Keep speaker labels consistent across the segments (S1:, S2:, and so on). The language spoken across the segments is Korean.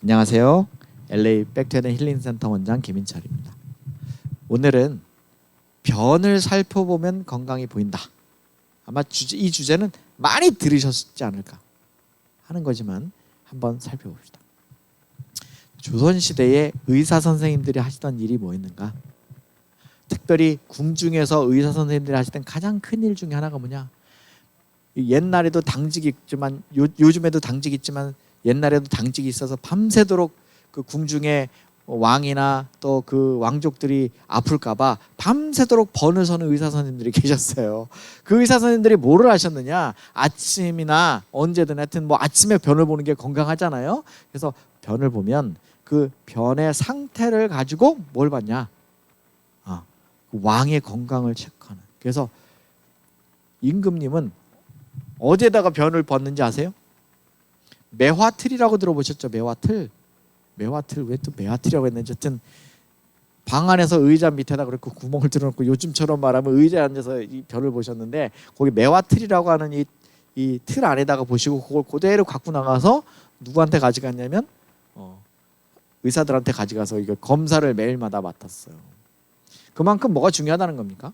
S1: 안녕하세요. LA 백투에덴 힐링센터 원장 김인철입니다. 오늘은 변을 살펴보면 건강이 보인다. 아마 이 주제는 많이 들으셨지 않을까 하는 거지만 한번 살펴봅시다. 조선시대에 의사 선생님들이 하시던 일이 뭐였는가? 특별히 궁중에서 의사 선생님들이 하시던 가장 큰 일 중에 하나가 뭐냐? 옛날에도 당직이 있지만 요즘에도 당직이 있지만 옛날에도 당직이 있어서 밤새도록 그 궁중에 왕이나 또 그 왕족들이 아플까봐 밤새도록 번을 서는 의사 선생님들이 계셨어요. 그 의사 선생님들이 뭐를 하셨느냐? 아침이나 언제든 하여튼 뭐 아침에 변을 보는 게 건강하잖아요. 그래서 변을 보면 그 변의 상태를 가지고 뭘 봤냐? 왕의 건강을 체크하는. 그래서 임금님은 어디에다가 변을 벗는지 아세요? 매화틀이라고 들어보셨죠? 매화틀. 매화틀, 왜 또 매화틀이라고 했는지 어쨌든 방 안에서 의자 밑에다 그렇게 구멍을 뚫어놓고 요즘처럼 말하면 의자에 앉아서 이 별을 보셨는데 거기 매화틀이라고 하는 이 틀 안에다가 보시고 그걸 그대로 갖고 나가서 누구한테 가져갔냐면 의사들한테 가져가서 이거 검사를 매일마다 맡았어요. 그만큼 뭐가 중요하다는 겁니까?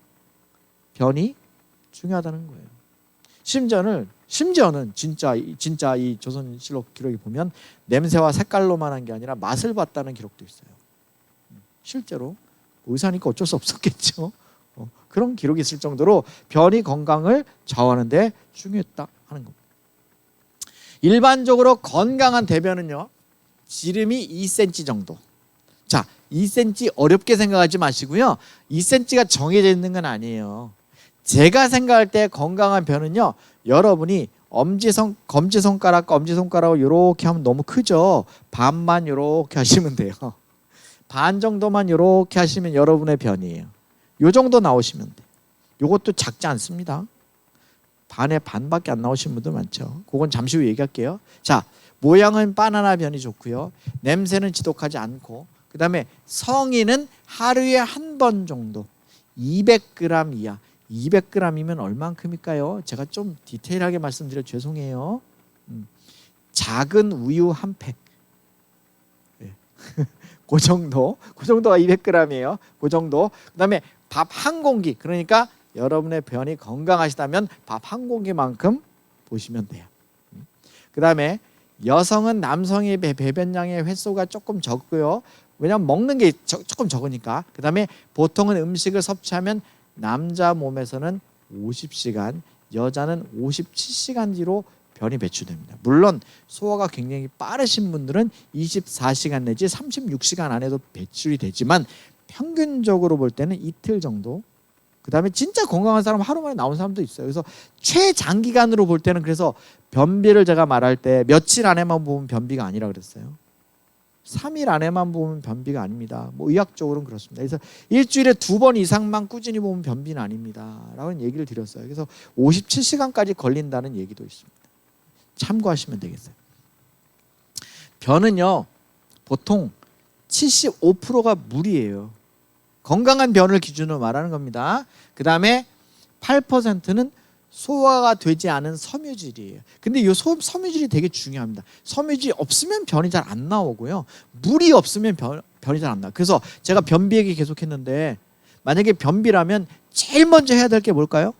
S1: 변이 중요하다는 거예요. 심지어는 진짜 이 조선실록 기록에 보면 냄새와 색깔로만 한 게 아니라 맛을 봤다는 기록도 있어요. 실제로 의사니까 어쩔 수 없었겠죠. 그런 기록이 있을 정도로 변이 건강을 좌우하는 데 중요했다 하는 겁니다. 일반적으로 건강한 대변은요, 지름이 2cm 정도. 자, 2cm 어렵게 생각하지 마시고요. 2cm가 정해져 있는 건 아니에요. 제가 생각할 때 건강한 변은요, 여러분이 검지손가락과 엄지손가락을 이렇게 하면 너무 크죠. 반만 이렇게 하시면 돼요. 반 정도만 이렇게 하시면 여러분의 변이에요. 요 정도 나오시면 돼요. 요것도 작지 않습니다. 반의 반밖에 안 나오신 분들 많죠. 그건 잠시 후에 얘기할게요. 자, 모양은 바나나 변이 좋고요. 냄새는 지독하지 않고, 그 다음에 성인은 하루에 한 번 정도, 200g 이하. 200g이면 얼만큼일까요? 제가 좀 디테일하게 말씀드려 죄송해요. 작은 우유 한 팩. 네. 그 정도가 200g이에요. 그 정도. 그다음에 밥 한 공기. 그러니까 여러분의 변이 건강하시다면 밥 한 공기만큼 보시면 돼요. 그다음에 여성은 남성의 배변량의 횟수가 조금 적고요. 왜냐하면 먹는 게 조금 적으니까. 그다음에 보통은 음식을 섭취하면 남자 몸에서는 50시간, 여자는 57시간 뒤로 변이 배출됩니다. 물론 소화가 굉장히 빠르신 분들은 24시간 내지 36시간 안에도 배출이 되지만 평균적으로 볼 때는 이틀 정도. 그 다음에 진짜 건강한 사람 하루 만에 나온 사람도 있어요. 그래서 최장기간으로 볼 때는 그래서 변비를 제가 말할 때 며칠 안에만 보면 변비가 아니라 그랬어요. 3일 안에만 보면 변비가 아닙니다. 뭐 의학적으로는 그렇습니다. 그래서 일주일에 2번 이상만 꾸준히 보면 변비는 아닙니다. 라는 얘기를 드렸어요. 그래서 57시간까지 걸린다는 얘기도 있습니다. 참고하시면 되겠어요. 변은요, 보통 75%가 물이에요. 건강한 변을 기준으로 말하는 겁니다. 그 다음에 8%는 소화가 되지 않은 섬유질이에요. 근데 이 섬유질이 되게 중요합니다. 섬유질이 없으면 변이 잘 안 나오고요. 물이 없으면 변이 잘 안 나와요. 그래서 제가 변비 얘기 계속했는데 만약에 변비라면 제일 먼저 해야 될 게 뭘까요?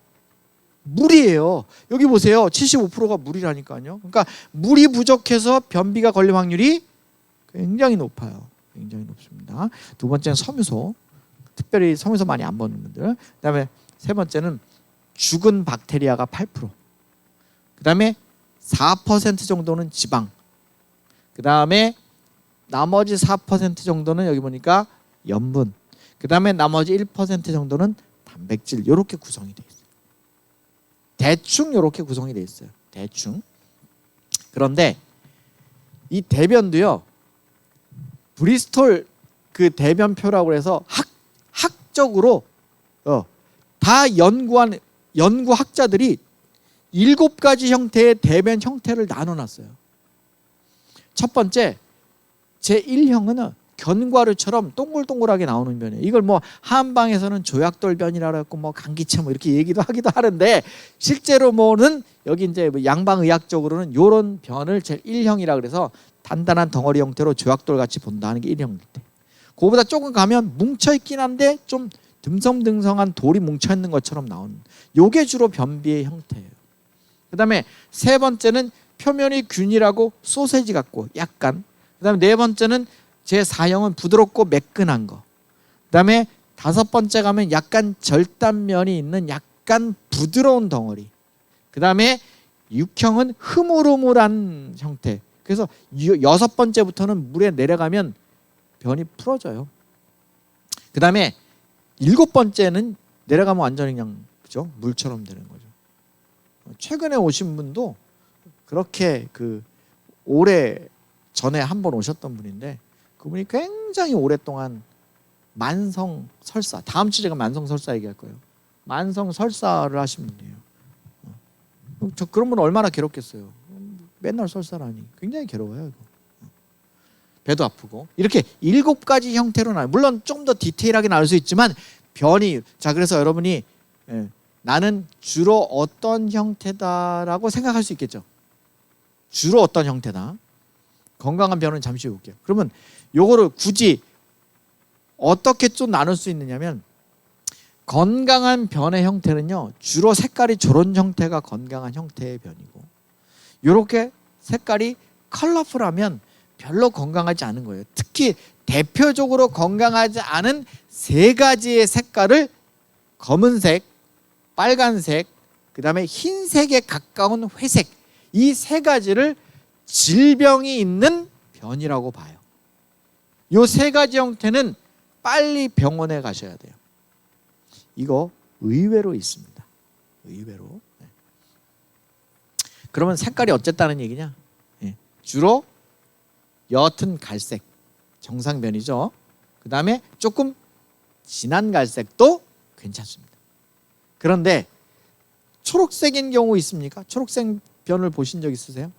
S1: 물이에요. 여기 보세요. 75%가 물이라니까요. 그러니까 물이 부족해서 변비가 걸릴 확률이 굉장히 높아요. 굉장히 높습니다. 두 번째는 섬유소. 특별히 섬유소 많이 안 먹는 분들. 그 다음에 세 번째는 죽은 박테리아가 8%. 그 다음에 4% 정도는 지방. 그 다음에 나머지 4% 정도는 여기 보니까 염분. 그 다음에 나머지 1% 정도는 단백질. 이렇게 구성이 되어 있어요. 대충 이렇게 구성이 되어 있어요. 대충. 그런데 이 대변도요, 브리스톨 그 대변표라고 해서 학적으로 다 연구학자들이 7가지 형태의 대변 형태를 나눠놨어요. 첫 번째, 제1형은 견과류처럼 동글동글하게 나오는 변이에요. 이걸 뭐 한방에서는 조약돌변이라고 했고 뭐 감기체 뭐 이렇게 얘기도 하기도 하는데 실제로 뭐는 여기 이제 양방의학적으로는 이런 변을 제1형이라 그래서 단단한 덩어리 형태로 조약돌 같이 본다 하는 게 1형일 때. 그거보다 조금 가면 뭉쳐있긴 한데 좀 듬성듬성한 돌이 뭉쳐있는 것처럼 나오는, 요게 주로 변비의 형태예요. 그 다음에 세 번째는 표면이 균일하고 소세지 같고 약간, 그 다음에 네 번째는 제4형은 부드럽고 매끈한 거, 그 다음에 다섯 번째 가면 약간 절단면이 있는 약간 부드러운 덩어리, 그 다음에 6형은 흐물흐물한 형태. 그래서 여섯 번째부터는 물에 내려가면 변이 풀어져요. 그 다음에 일곱 번째는 내려가면 완전히 그냥 그죠? 물처럼 되는 거죠. 최근에 오신 분도 그렇게 오래 전에 한 번 오셨던 분인데, 그분이 굉장히 오랫동안 만성설사, 다음 주 제가 만성설사 얘기할 거예요. 만성설사를 하신 분이에요. 저 그런 분 얼마나 괴롭겠어요. 맨날 설사라니 굉장히 괴로워요. 이거. 배도 아프고 이렇게 7가지 형태로 나요. 물론 좀 더 디테일하게 나올 수 있지만 변이, 자 그래서 여러분이 나는 주로 어떤 형태다라고 생각할 수 있겠죠. 주로 어떤 형태다. 건강한 변은 잠시 볼게요. 그러면 요거를 굳이 어떻게 좀 나눌 수 있느냐면, 건강한 변의 형태는요 주로 색깔이 저런 형태가 건강한 형태의 변이고, 요렇게 색깔이 컬러풀하면 별로 건강하지 않은 거예요. 특히 대표적으로 건강하지 않은 3가지의 색깔을 검은색, 빨간색, 그 다음에 흰색에 가까운 회색, 이 3가지를 질병이 있는 변이라고 봐요. 이 3가지 형태는 빨리 병원에 가셔야 돼요. 이거 의외로 있습니다. 의외로. 그러면 색깔이 어쨌다는 얘기냐? 주로 옅은 갈색, 정상변이죠. 그 다음에 조금 진한 갈색도 괜찮습니다. 그런데 초록색인 경우 있습니까? 초록색 변을 보신 적 있으세요?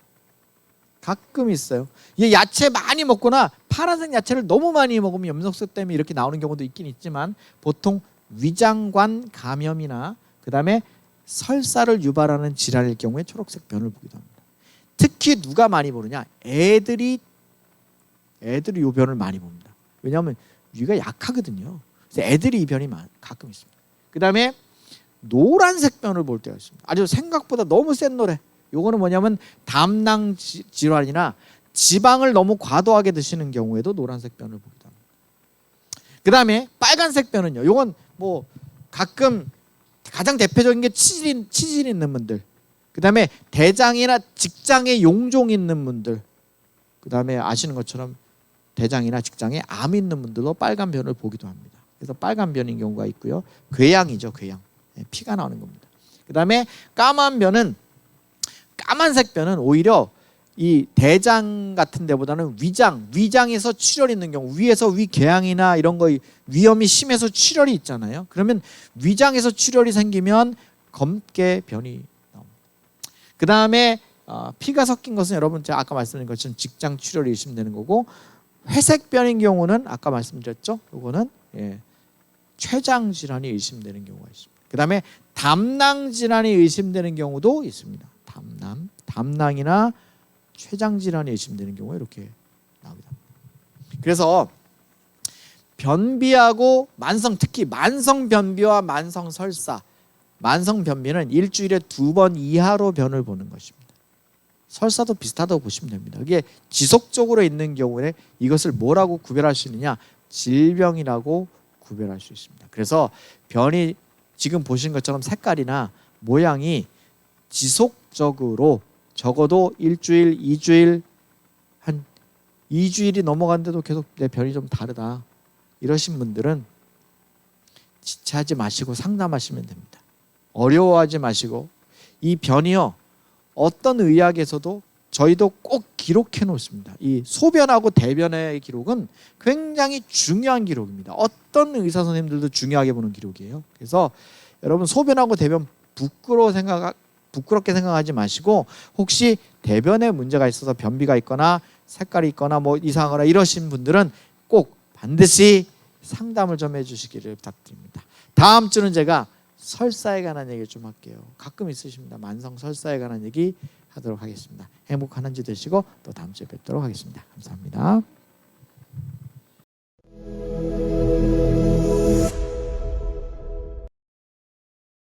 S1: 가끔 있어요. 이게 야채 많이 먹거나 파란색 야채를 너무 많이 먹으면 염색소 때문에 이렇게 나오는 경우도 있긴 있지만, 보통 위장관 감염이나 그 다음에 설사를 유발하는 질환일 경우에 초록색 변을 보기도 합니다. 특히 누가 많이 보느냐? 애들이 이 변을 많이 봅니다. 왜냐하면 위가 약하거든요. 그래서 애들이 이 변이 가끔 있습니다. 그 다음에 노란색 변을 볼 때가 있습니다. 아주 생각보다 너무 센 노래. 요거는 뭐냐면 담낭 질환이나 지방을 너무 과도하게 드시는 경우에도 노란색 변을 보기도 합니다. 그 다음에 빨간색 변은요, 요건 뭐 가끔 가장 대표적인 게 치질 있는 분들, 그 다음에 대장이나 직장에 용종 있는 분들, 그 다음에 아시는 것처럼 대장이나 직장에 암 있는 분들도 빨간 변을 보기도 합니다. 그래서 빨간 변인 경우가 있고요. 궤양이죠, 궤양. 피가 나오는 겁니다. 그 다음에 까만색 변은 오히려 이 대장 같은 데보다는 위장에서 출혈이 있는 경우, 위에서 위궤양이나 이런 거 위험이 심해서 출혈이 있잖아요. 그러면 위장에서 출혈이 생기면 검게 변이 나옵니다. 그 다음에 피가 섞인 것은 여러분 제가 아까 말씀드린 것처럼 직장 출혈이 의심되는 거고, 회색 변인 경우는 아까 말씀드렸죠. 이거는 췌장 질환이 의심되는 경우가 있습니다. 그 다음에 담낭 질환이 의심되는 경우도 있습니다. 담낭이나 췌장 질환이 의심되는 경우에 이렇게 나옵니다. 그래서 변비하고 특히 만성 변비와 만성 설사, 만성 변비는 일주일에 2번 이하로 변을 보는 것입니다. 설사도 비슷하다고 보시면 됩니다. 이게 지속적으로 있는 경우에 이것을 뭐라고 구별할 수 있느냐? 질병이라고 구별할 수 있습니다. 그래서 변이 지금 보신 것처럼 색깔이나 모양이 지속적으로 적어도 일주일, 2주일, 한 2주일이 넘어갔는데도 계속 내 변이 좀 다르다, 이러신 분들은 지체하지 마시고 상담하시면 됩니다. 어려워하지 마시고, 이 변이요 어떤 의학에서도 저희도 꼭 기록해 놓습니다. 이 소변하고 대변의 기록은 굉장히 중요한 기록입니다. 어떤 의사 선생님들도 중요하게 보는 기록이에요. 그래서 여러분 소변하고 대변 부끄럽게 생각하지 마시고, 혹시 대변에 문제가 있어서 변비가 있거나 색깔이 있거나 뭐 이상하거나 이러신 분들은 꼭 반드시 상담을 좀 해주시기를 부탁드립니다. 다음 주는 제가 설사에 관한 얘기 좀 할게요. 가끔 있으십니다. 만성 설사에 관한 얘기 하도록 하겠습니다. 행복한 한 주 되시고 또 다음 주에 뵙도록 하겠습니다. 감사합니다.